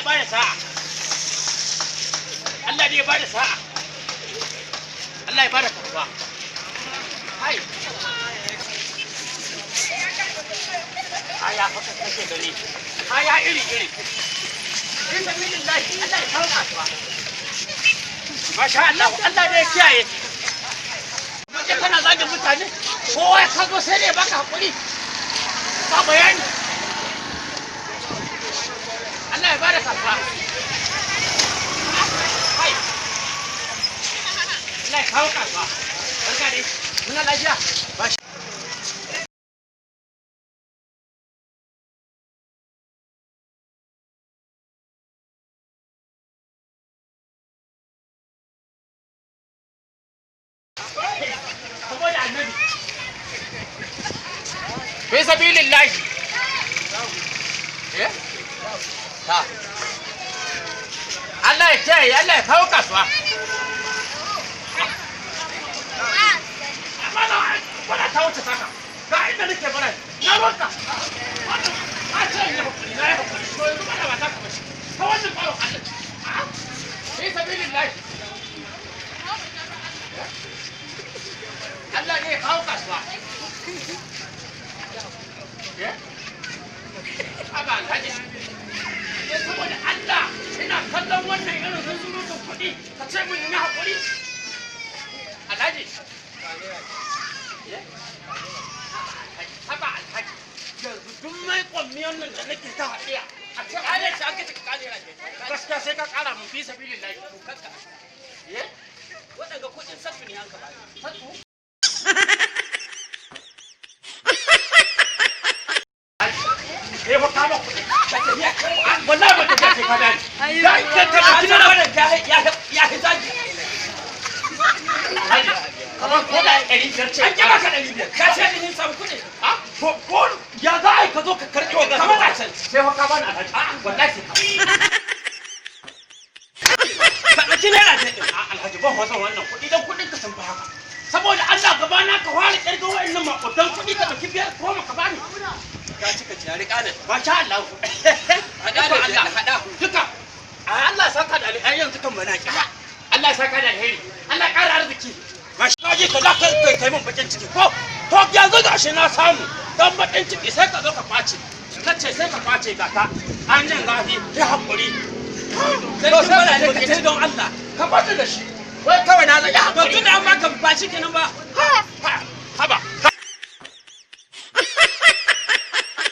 ya bada sa'a. Allah ne ya bada sa'a. Allah ya bada kasuwa. Hai. Kaya haka kake gani. Kaya iri-iri. In sabilillahi Allah ya kawo kasuwa. Masha Allah, Allah ne ya kiyaye. Kaje kana zagin mutane, kowa ya kazo sai ne baka hakuri. Ba bayani. Allah ya bada kasuwa. Hai. Allah ya kawo kasuwa. Barka dai. Muna lafiya. Fi sabilillahi. Ta. Allah ya kiyaye, Allah ya kawo kasuwa. Wala ta wuce saka. Ga inda nake bara. Na roka. A ce ne hakuri, na yi hakuri. To yanzu bana ba ta ka bashi. Ta wannan baro Allah. Fi sabilillahi. Allah ne ya kawo kasuwa. Aba alhaji. Saboda Allah ina kallon wannan irin zunzurutun kuɗi ka ce min yi haƙuri. Alhaji. Haba alhaji. Yanzu duk mai kwammiyan nan da nake ta haɗiya. A ce ayar shi ake cika ƙalera ke. Gaskiya sai ka ƙara mun fi sabilillahi. Waɗanda kuɗin sattu ne an ka bani. Sattu? Wallahi ba ta dace ka dani. Dai ka ta kina wannan ya zagi. Kamar ko da 500 ce. An kira ka 500. Ka ce ni samu kuɗi. Ha? Ko ya za ai ka zo ka karɓi wa kamar da can. Sai fa ka bani alhaji. Wallahi sai ka. Ka ɗauki naira ɗaya ɗin. Alhaji ban wasan wannan kuɗi dan kuɗin ka sun fi haka. Saboda Allah gaba na ka fara ƙirga wa'annan maƙudan kuɗi ka ɗauki 5 ko ka bani. Ka cika ciyari kanin. Ba sha Allah. Hada da Allah hada. Duka. Allah saka da alheri yanzu kan bana ki. Allah saka da alheri. Allah ƙara arziki. Ba shi kaje ka za ka kai min bakin ciki ko yanzu gashi na samu dan bakin ciki sai ka zo ka kwace. Nace sai ka kwace ga ta. An nan gafi ya hakuri. Sai bana da kace don Allah. Ka kwace da shi. Wai kawai na zai hakuri. To tunda an baka ba shi kenan ba.